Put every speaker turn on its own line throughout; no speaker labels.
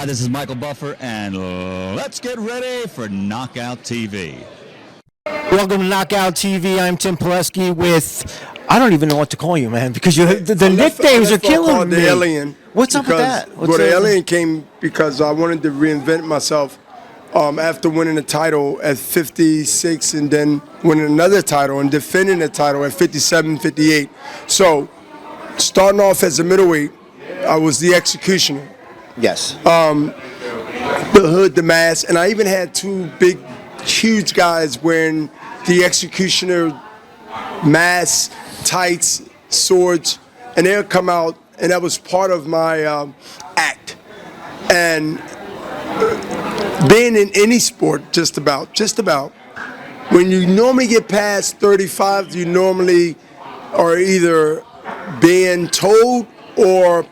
Hi, this is Michael Buffer, and let's get ready for Knockout TV.
Welcome to Knockout TV. I'm Tim Pileski with, I don't even know what to call you, man, because the nicknames are killing me.
The Alien.
What's up with that?
The Alien came because I wanted to reinvent myself after winning a title at 56 and then winning another title and defending the title at 57, 58. So, starting off as a middleweight, I was the executioner.
Yes.
The hood, the mask, and I even had two big, huge guys wearing the executioner mask, tights, swords, and they would come out, and that was part of my act. And being in any sport, just about, when you normally get past 35, you normally are either being told or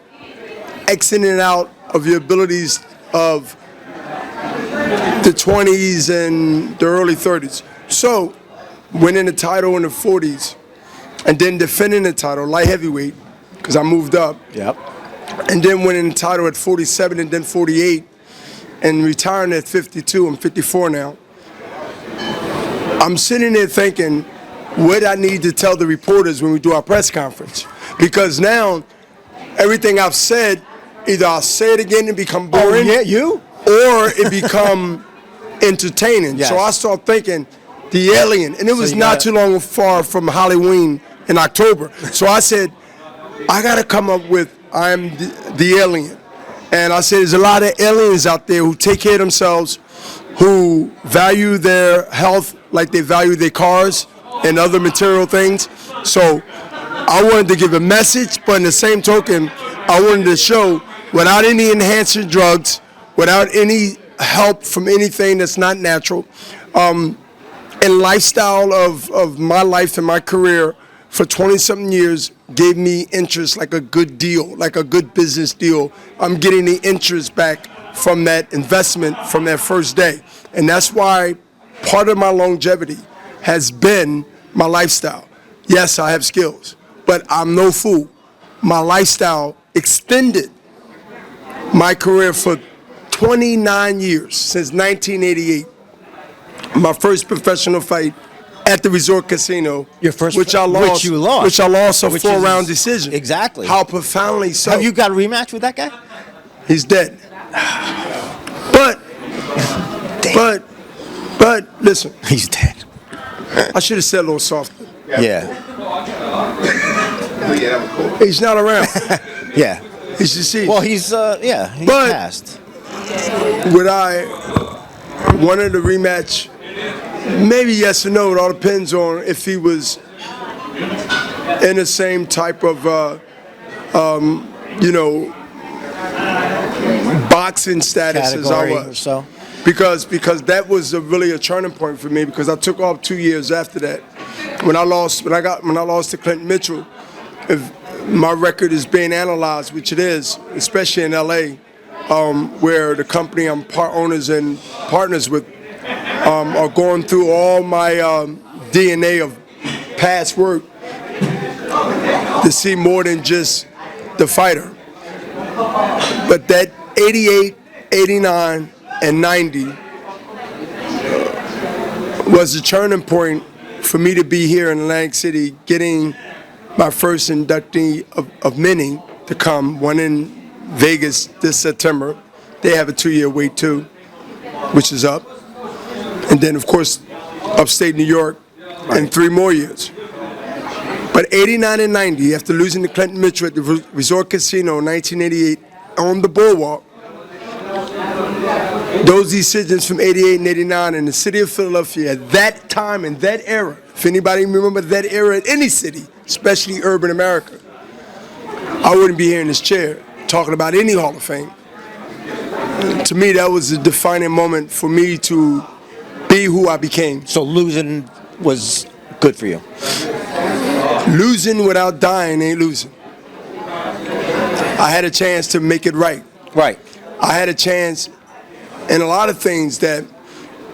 exiting out of your abilities of the 20s and the early 30s. So, winning the title in the 40s and then defending the title, light heavyweight, because I moved up.
Yep.
And then winning the title at 47 and then 48 and retiring at 52. I'm 54 now. I'm sitting there thinking, what I need to tell the reporters when we do our press conference. Because now, everything I've said, either I'll say it again and become boring.
Oh, yeah, you?
Or it become entertaining.
Yes.
So I start thinking, the Alien. And it was not too long far from Halloween in October. So I said, I got to come up with, I'm the Alien. And I said, there's a lot of aliens out there who take care of themselves, who value their health like they value their cars and other material things. So I wanted to give a message, but in the same token, I wanted to show without any enhancing drugs, without any help from anything that's not natural, and lifestyle of my life and my career for 20-something years gave me interest like a good deal, like a good business deal. I'm getting the interest back from that investment from that first day. And that's why part of my longevity has been my lifestyle. Yes, I have skills, but I'm no fool. My lifestyle extended my career for 29 years, since 1988. My first professional fight at the Resort Casino,
Your first,
which I lost,
which you lost,
which I lost a four-round decision.
Exactly.
How profoundly so.
Have you got a rematch with that guy?
He's dead. But listen.
He's dead.
I should have said a little softer.
Yeah.
He's not around.
Yeah.
He's deceased.
Well, he's passed.
Would I wanted a rematch? Maybe yes or no. It all depends on if he was in the same type of, boxing status as I was.
Or so.
Because that was really a turning point for me. Because I took off 2 years after that. When I lost to Clinton Mitchell, if my record is being analyzed, which it is, especially in LA, where the company I'm part owners and partners with are going through all my DNA of past work to see more than just the fighter. But that 88, 89, and 90 was a turning point for me to be here in Atlantic City, getting my first inductee of many to come, one in Vegas this September. They have a 2-year wait too, which is up. And then, of course, upstate New York in 3 more years. But 89 and 90, after losing to Clinton Mitchell at the Resort Casino in 1988 on the Boardwalk, those decisions from 88 and 89 in the city of Philadelphia at that time, in that era, if anybody remember that era in any city, especially urban America, I wouldn't be here in this chair talking about any Hall of Fame. To me, that was a defining moment for me to be who I became.
So losing was good for you?
Losing without dying ain't losing. I had a chance to make it right.
Right.
I had a chance in a lot of things that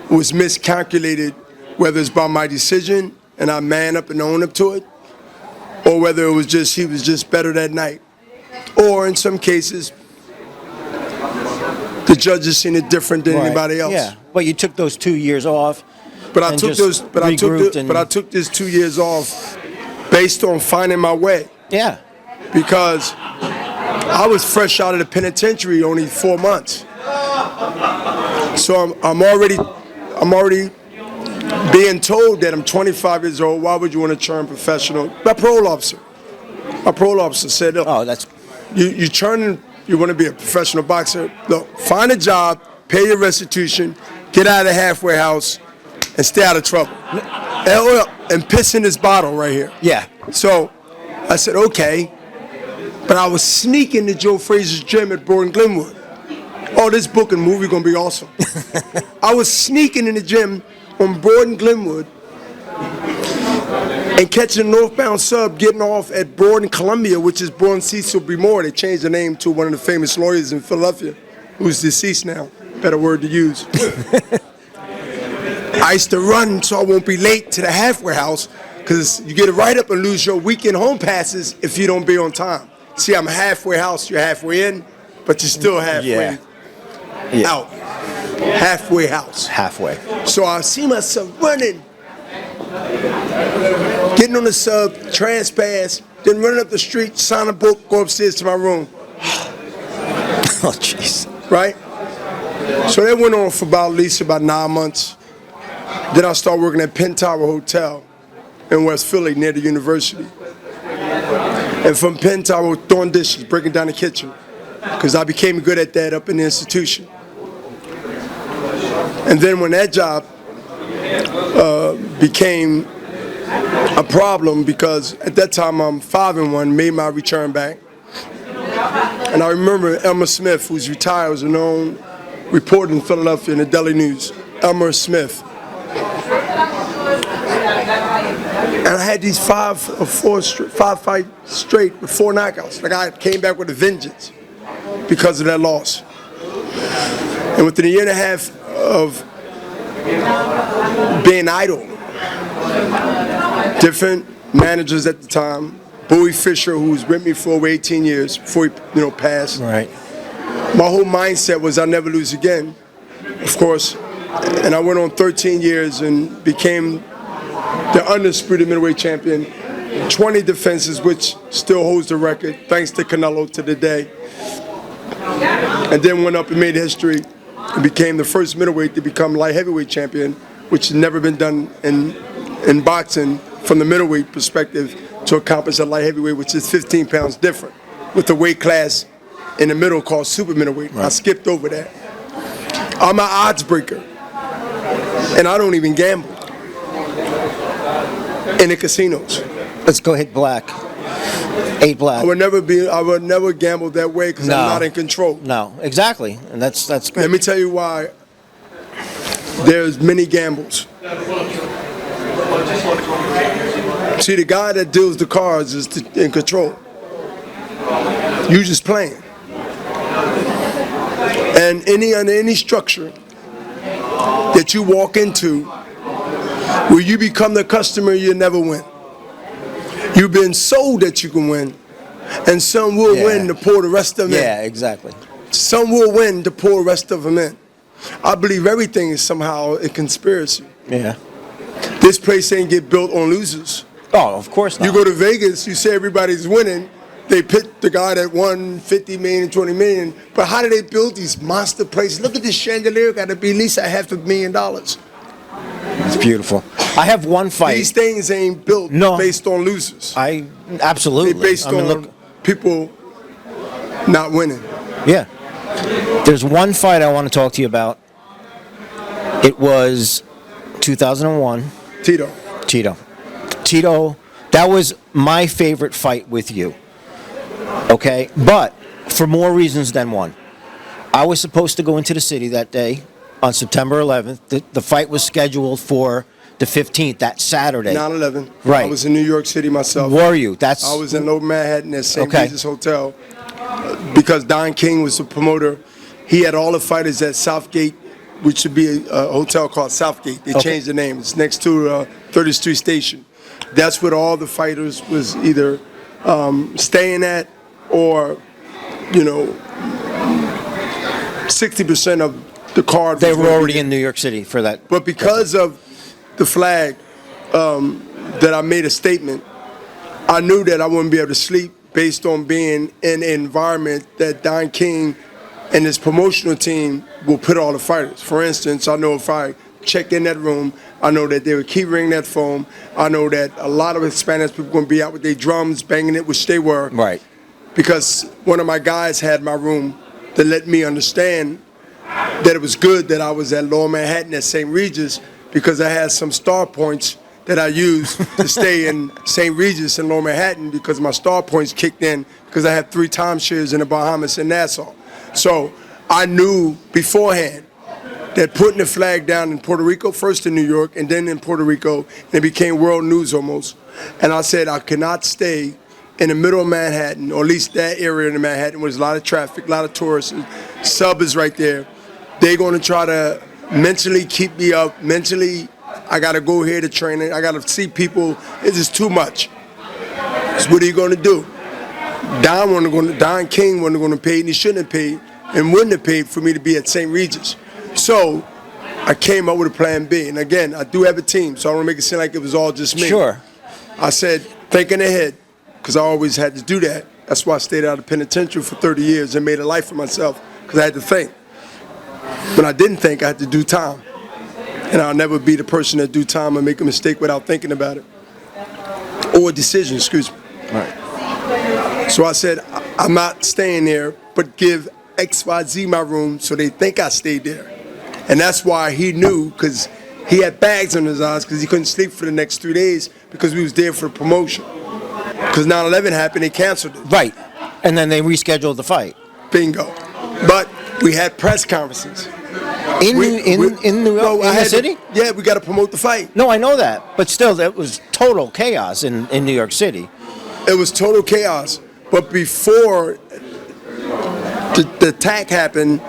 was miscalculated, whether it's by my decision and I man up and own up to it, or whether it was just he was just better that night. Or in some cases, the The judges seen it different than
Right.
anybody else.
Yeah, but you took those 2 years off.
But I
and
took
just
those. But I
regrouped
took this 2 years off based on finding my way,
Yeah.
because I was fresh out of the penitentiary only 4 months. So I'm already being told that I'm 25 years old. Why would you want to turn professional? My parole officer said, look,
Oh, that's
you want to be a professional boxer. Look, find a job, pay your restitution, get out of the halfway house, and stay out of trouble. And piss in this bottle right here.
yeah.
So I said, okay. But I was sneaking to Joe Frazier's gym at Broad and Glenwood. Oh, this book and movie gonna be awesome. I was sneaking in the gym on Broad and Glenwood and catching a northbound sub getting off at Broad and Columbia, which is Broad and Cecil B. Moore. They changed the name to one of the famous lawyers in Philadelphia, who's deceased now. Better word to use. I used to run so I won't be late to the halfway house, because you get a write-up and lose your weekend home passes if you don't be on time. See, I'm a halfway house. You're halfway in, but you're still halfway out. Halfway house.
Halfway.
So I see myself running, getting on the sub, trans-pass, then running up the street, sign a book, go upstairs to my room.
Oh, jeez.
Right? So that went on for at least about 9 months. Then I started working at Penn Tower Hotel in West Philly near the university. And from Penn Tower, throwing dishes, breaking down the kitchen, because I became good at that up in the institution. And then when that job became a problem, because at that time I'm 5-1, made my return back. And I remember Elmer Smith, who's retired, was a known reporter in Philadelphia in the Daily News. Elmer Smith. And I had these 5 fights straight with 4 knockouts. Like I came back with a vengeance because of that loss. And within a year and a half of being idle, different managers at the time, Bowie Fisher, who was with me for over 18 years before he passed.
Right.
My whole mindset was I'll never lose again, of course. And I went on 13 years and became the undisputed middleweight champion, 20 defenses, which still holds the record, thanks to Canelo to the day. And then went up and made history and became the first middleweight to become light heavyweight champion, which has never been done in boxing from the middleweight perspective to accomplish a light heavyweight, which is 15 pounds different, with the weight class in the middle called super middleweight. Right. I skipped over that. I'm an odds breaker, and I don't even gamble in the casinos.
Let's go hit black. 8 black.
I would never gamble that way because I'm not in control.
No, exactly, and that's good.
Let me tell you why. There's many gambles. See, the guy that deals the cards is in control. You just playing. And under any structure that you walk into where you become the customer, you'll never win. You've been sold that you can win, and some will win to pour the rest of them in.
Yeah, exactly.
Some will win to pour the rest of them in. I believe everything is somehow a conspiracy.
Yeah.
This place ain't get built on losers.
Oh, of course not.
You go to Vegas, you say everybody's winning. They pick the guy that won 50 million, 20 million. But how do they build these monster places? Look at this chandelier, got to be at least $500,000.
It's beautiful. I have one fight.
These things ain't built based on losers.
Absolutely.
They're based on people not winning.
Yeah. There's one fight I want to talk to you about. It was 2001. Tito. That was my favorite fight with you. Okay? But for more reasons than one. I was supposed to go into the city that day on September 11th. The fight was scheduled for the 15th, that Saturday.
9/11.
Right.
I was in New York City myself.
Were you?
I was in Lower Manhattan at St. Regis Hotel because Don King was the promoter. He had all the fighters at Southgate, which should be a hotel called Southgate. They changed the name. It's next to 30th Street Station. That's what all the fighters was either staying at or, 60% of the card.
They were already in New York City for that.
But because of the flag, that I made a statement, I knew that I wouldn't be able to sleep based on being in an environment that Don King and his promotional team will put all the fighters. For instance, I know if I check in that room, I know that they would keep ringing that phone. I know that a lot of Hispanic people going to be out with their drums, banging it, which they were.
Right.
Because one of my guys had my room that let me understand that it was good that I was at Lower Manhattan at St. Regis, because I had some star points that I used to stay in St. Regis in Lower Manhattan, because my star points kicked in because I had 3 timeshares in the Bahamas and Nassau. So I knew beforehand that putting the flag down in Puerto Rico, first in New York and then in Puerto Rico, and it became world news almost. And I said I could not stay in the middle of Manhattan, or at least that area in Manhattan where there's a lot of traffic, a lot of tourists. Sub is right there. They're going to try to mentally keep me up. Mentally, I got to go here to training. I got to see people. It's just too much. So what are you going to do? Don King wasn't going to pay, and he shouldn't have paid, and wouldn't have paid for me to be at St. Regis. So I came up with a plan B. And again, I do have a team, so I don't want to make it seem like it was all just me.
Sure.
I said, thinking ahead, because I always had to do that. That's why I stayed out of penitentiary for 30 years and made a life for myself, because I had to think. When I didn't think, I had to do time. And I'll never be the person that do time and make a mistake without thinking about it. Or a decision, excuse me.
Right.
So I said, I'm not staying there, but give XYZ my room so they think I stayed there. And that's why he knew, because he had bags under his eyes, because he couldn't sleep for the next 3 days because we was there for the promotion. Because 9/11 happened, they canceled it.
Right. And then they rescheduled the fight.
Bingo. But we had press conferences.
In New York, in the city?
Yeah, we got to promote the fight.
No, I know that. But still, that was total chaos in New York City.
It was total chaos. But before the attack happened,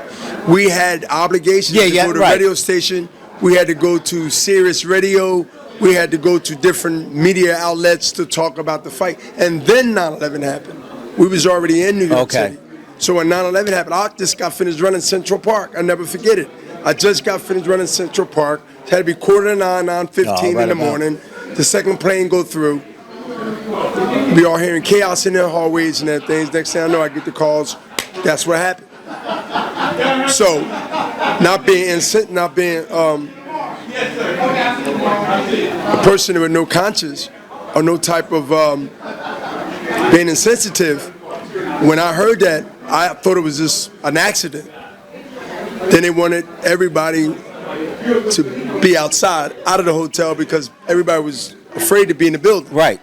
we had obligations to go to radio station. We had to go to Sirius Radio. We had to go to different media outlets to talk about the fight. And then 9/11 happened. We was already in New York City. So when 9/11 happened, I just got finished running Central Park. I never forget it. I just got finished running Central Park. It had to be 8:45, 9:15 in the morning. The second plane go through. We all hearing chaos in the hallways and everything. Next thing I know, I get the calls. That's what happened. So, not being a person with no conscience or no type of being insensitive, when I heard that, I thought it was just an accident. Then they wanted everybody to be outside, out of the hotel, because everybody was afraid to be in the building.
Right.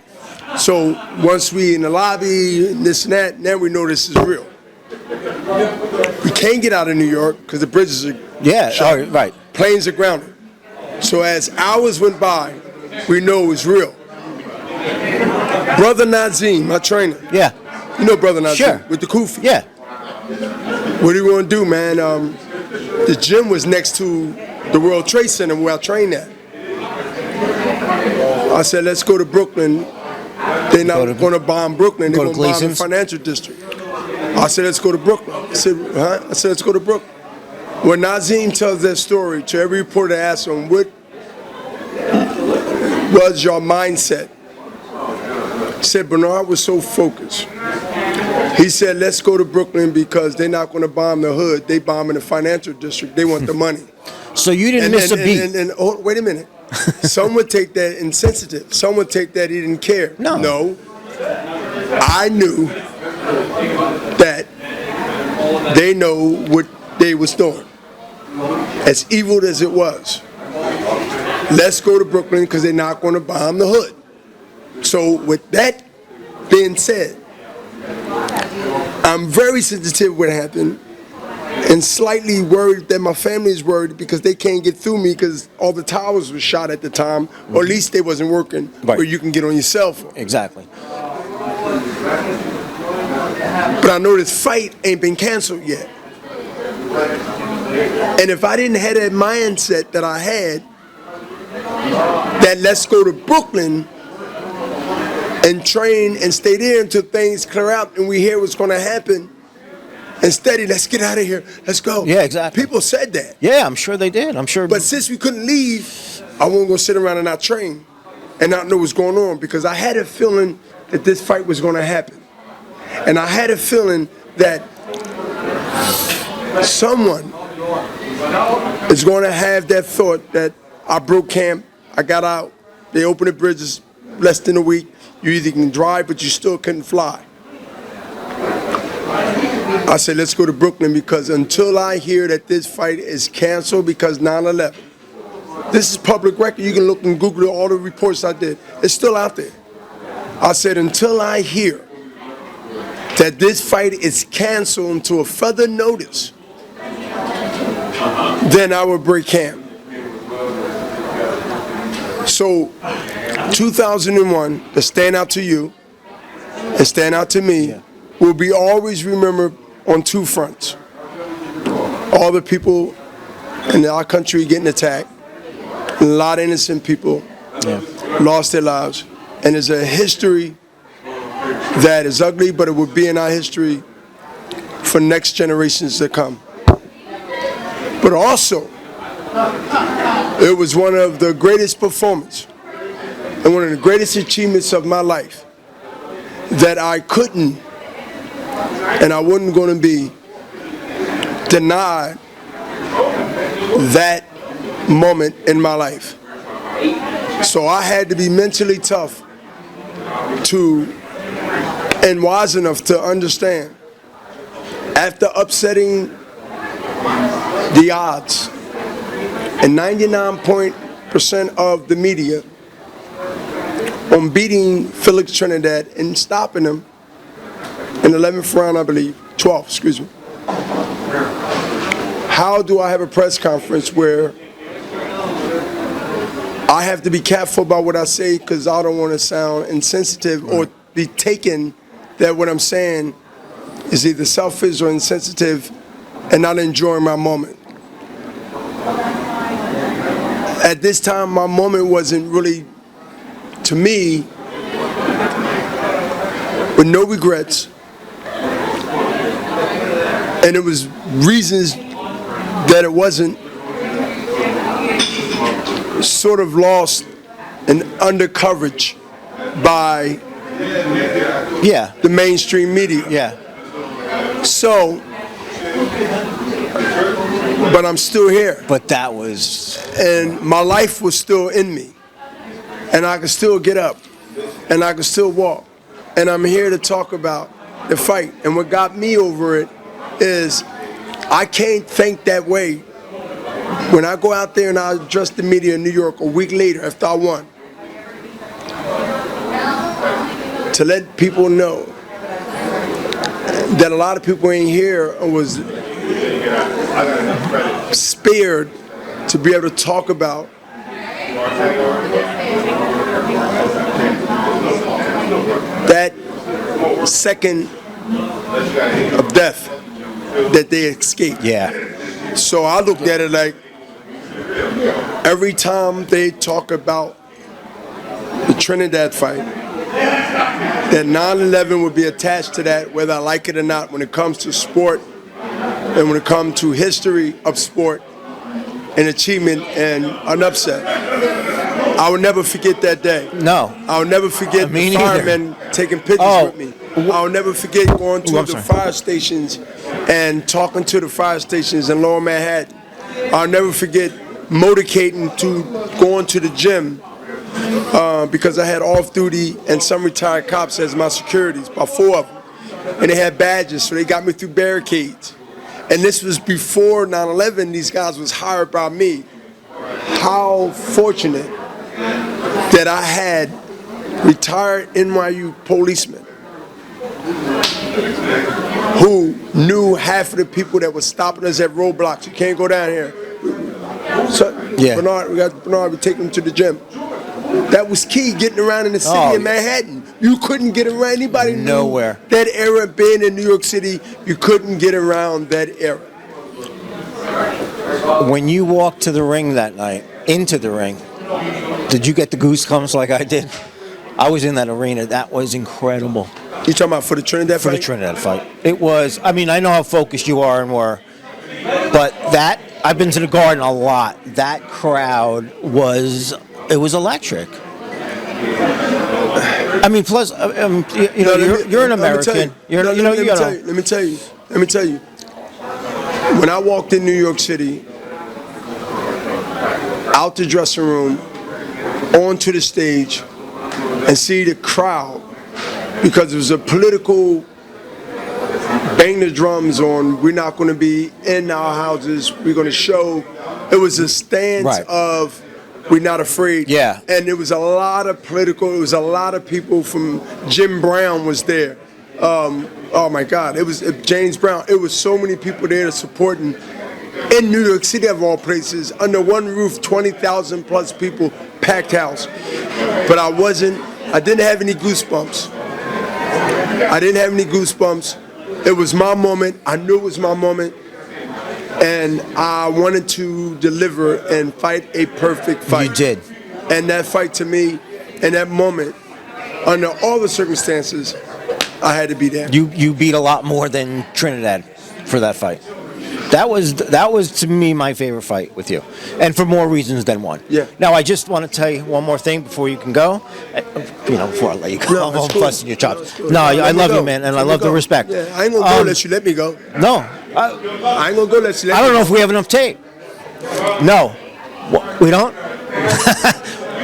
So once we in the lobby, and this and that, now we know this is real. We can't get out of New York because the bridges are shut.
Right.
Planes are grounded. So as hours went by, we know it was real. Brother Nazim, my trainer.
Yeah.
You know Brother Nazim,
sure.
with the Kufi.
Yeah.
What do you want to do, man? The gym was next to the World Trade Center where I trained at. I said, let's go to Brooklyn. They're not going to bomb Brooklyn. They're going to bomb the financial district. I said, let's go to Brooklyn. I said, let's go to Brooklyn. When Nazim tells that story to every reporter, asks him, what was your mindset? He said, Bernard was so focused. He said, let's go to Brooklyn because they're not going to bomb the hood. They bombing the financial district. They want the money.
So you didn't miss a beat.
Oh, wait a minute. Some would take that insensitive. Some would take that he didn't care. No. I knew that they know what they was doing. As evil as it was. Let's go to Brooklyn because they're not going to bomb the hood. So with that being said, I'm very sensitive what happened and slightly worried that my family is worried because they can't get through me because all the towers were shot at the time, or at least they wasn't working where you can get on your cell phone.
Exactly.
But I know this fight ain't been canceled yet. And if I didn't have that mindset that I had, that let's go to Brooklyn and train and stay there until things clear out and we hear what's going to happen, and steady. Let's get out of here. Let's go.
Yeah, exactly.
People said that.
Yeah, I'm sure they did. I'm sure.
But since we couldn't leave, I wasn't going to sit around and not train and not know what's going on, because I had a feeling that this fight was going to happen. And I had a feeling that someone is going to have that thought that I broke camp, I got out, they opened the bridges less than a week. You either can drive, but you still couldn't fly. I said, let's go to Brooklyn, because until I hear that this fight is canceled because 9/11, this is public record. You can look and Google all the reports I did. It's still out there. I said, until I hear that this fight is canceled until a further notice, then I will break camp. So 2001, the stand out to you and stand out to me, will be always remembered on two fronts. All the people in our country getting attacked, a lot of innocent people lost their lives, and there's a history that is ugly, but it will be in our history for next generations to come. But also, it was one of the greatest performances and one of the greatest achievements of my life that I couldn't and I wasn't going to be denied that moment in my life. So I had to be mentally tough and wise enough to understand, after upsetting the odds and 99% of the media on beating Felix Trinidad and stopping him in the 11th round, I believe, 12th, excuse me. How do I have a press conference where I have to be careful about what I say, because I don't want to sound insensitive or be taken that what I'm saying is either selfish or insensitive and not enjoying my moment. At this time, my moment wasn't really, to me, with no regrets. And it was reasons that it wasn't sort of lost and under coverage by the mainstream media.
Yeah.
So, but I'm still here.
But that was...
And my life was still in me. And I could still get up. And I could still walk. And I'm here to talk about the fight. And what got me over it is I can't think that way when I go out there and I address the media in New York a week later after I won, to let people know that a lot of people ain't here and was spared to be able to talk about that second of death that they escaped.
Yeah.
So I looked at it like every time they talk about the Trinidad fight, that 9/11 would be attached to that, whether I like it or not, when it comes to sport and when it comes to history of sport and achievement and an upset. I will never forget that day.
No.
I'll never forget the firemen taking pictures with me. I'll never forget going to the fire stations and talking to the fire stations in Lower Manhattan. I'll never forget motorcading to going to the gym because I had off-duty and some retired cops as my securities, about 4 of them. And they had badges, so they got me through barricades. And this was before 9/11. These guys was hired by me. How fortunate that I had retired NYU policemen who knew half of the people that were stopping us at roadblocks. You can't go down here. So, Bernard, we take him to the gym. That was key, getting around in the city of Manhattan. You couldn't get around. Anybody
nowhere.
Knew that era, being in New York City, you couldn't get around that era.
When you walked to the ring that night, into the ring, did you get the goosebumps like I did? I was in that arena. That was incredible.
You talking about for the Trinidad
For
fight?
the Trinidad fight. It was, I mean, I know how focused you are and were, but that, I've been to the Garden a lot. That crowd was electric. I mean, plus, you're an American.
Let me tell you. When I walked in New York City, out the dressing room, onto the stage, and see the crowd, because it was a political bang the drums on, we're not going to be in our houses, we're going to show. It was a stance of we're not afraid.
Yeah.
And there was a lot of political, it was a lot of people from, Jim Brown was there. Oh my God, it was James Brown. It was so many people there supporting in New York City of all places, under one roof, 20,000 plus people, packed house. But I didn't have any goosebumps. It was my moment. I knew it was my moment. And I wanted to deliver and fight a perfect fight.
You did.
And that fight to me, in that moment, under all the circumstances, I had to be there.
You beat a lot more than Trinidad for that fight. That was to me my favorite fight with you, and for more reasons than one.
Yeah.
Now I just want to tell you one more thing before you can go. Before I let you go, I'm busting your chops. No, I love you, man, and I love the respect.
Yeah, I ain't gonna go unless you let me go.
No,
I ain't gonna go unless you let me go.
I don't know if we have enough tape. No, we don't.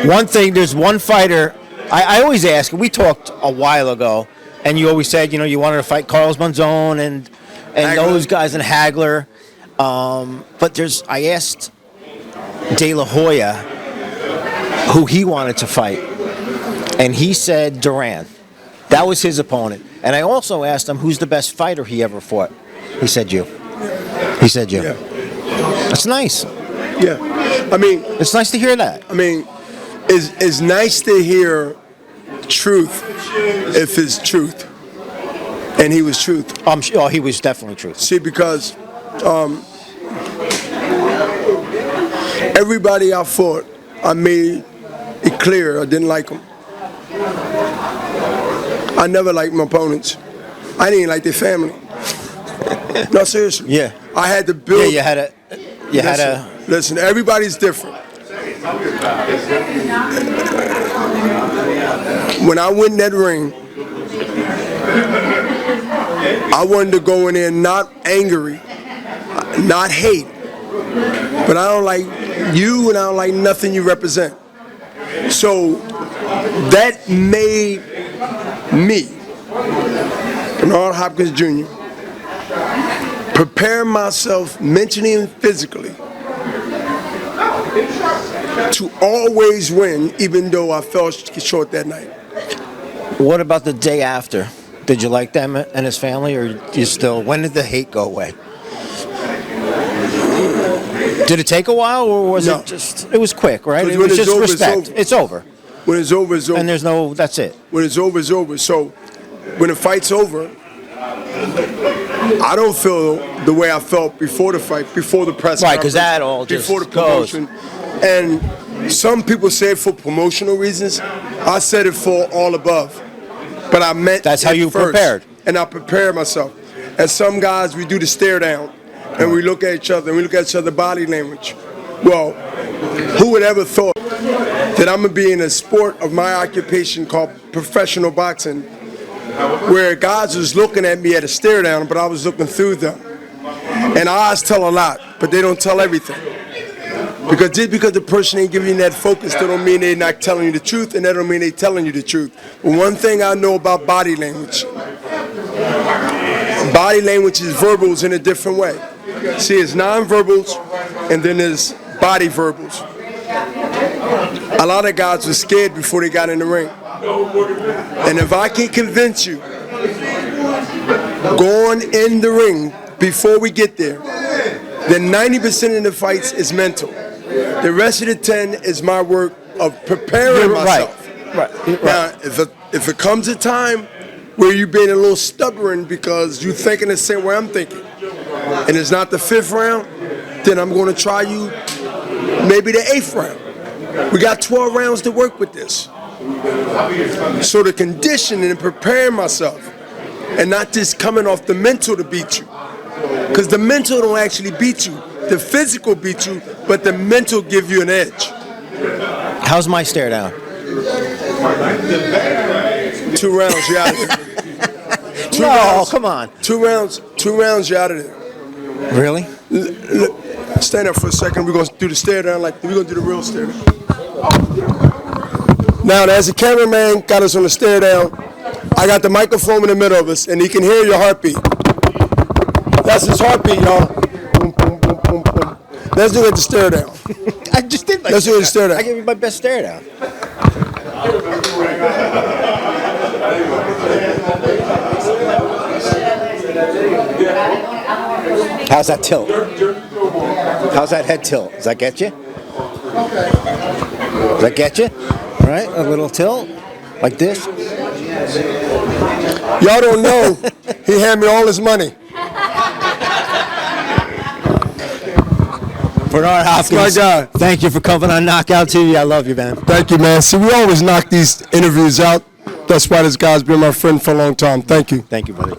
One thing, there's one fighter. I always ask. We talked a while ago, and you always said you wanted to fight Carlos Monzon and those guys and Hagler. But I asked De La Hoya who he wanted to fight, and he said Duran. That was his opponent. And I also asked him who's the best fighter he ever fought. He said you.
Yeah.
That's nice.
Yeah. I mean,
it's nice to hear that.
I mean, it's nice to hear truth if it's truth. And he was truth.
He was definitely truth.
See, because everybody I fought, I made it clear I didn't like them. I never liked my opponents. I didn't like their family. No, seriously.
Yeah.
I had to build.
Yeah, you had a.
Listen, everybody's different. When I went in that ring, I wanted to go in there not angry, not hate, but I don't like you and I don't like nothing you represent. So that made me, Bernard Hopkins Jr., prepare myself mentally and physically to always win, even though I fell short that night.
What about the day after? Did you like them and his family, or do you still? When did the hate go away? Did it take a while, or was it just? It was quick, right? It was just respect. It's over.
When it's over, it's over.
And there's no. That's it.
When it's over, it's over. So when the fight's over, I don't feel the way I felt before the fight, before the press conference.
Right, because that all just
before the promotion. And some people say it for promotional reasons. I said it for all above. But I meant
that's how you
first,
prepared.
And I prepared myself. And some guys, we do the stare down, and we look at each other, and we look at each other's body language. Well, who would ever thought that I'm going to be in a sport of my occupation called professional boxing, where guys was looking at me at a stare down, but I was looking through them. And eyes tell a lot, but they don't tell everything. Because just because the person ain't giving you that focus, that don't mean they're not telling you the truth, and that don't mean they're telling you the truth. But one thing I know about body language is verbals in a different way. See, it's non-verbals, and then there's body verbals. A lot of guys were scared before they got in the ring. And if I can convince you, going in the ring before we get there, then 90% of the fights is mental. The rest of the 10 is my work of preparing myself.
Right.
Now, if it comes a time where you're being a little stubborn because you're thinking the same way I'm thinking, and it's not the 5th round, then I'm going to try you maybe the 8th round. We got 12 rounds to work with this. So the conditioning and preparing myself, and not just coming off the mental to beat you. Because the mental don't actually beat you. The physical beat you, but the mental give you an edge.
How's my stare down?
2 rounds, you're out of there.
Come on.
2 rounds, you're out of there.
Really?
Stand up for a second. We're gonna do the stare down, like we're gonna do the real stare down. Now, as the cameraman got us on the stare down, I got the microphone in the middle of us, and he can hear your heartbeat. That's his heartbeat, y'all. Boom, boom, boom, boom, boom. Let's do it the stare down.
I just did my
Let's do it the stare down.
I gave you my best stare down. How's that tilt? How's that head tilt? Does that get you? Does that get you? All right, a little tilt, like this.
Y'all don't know, he handed me all his money.
Bernard Hopkins,
my guy.
Thank you for coming on Knockout TV. I love you, man.
Thank you, man. See, we always knock these interviews out. That's why this guy's been my friend for a long time. Thank you.
Thank you, buddy.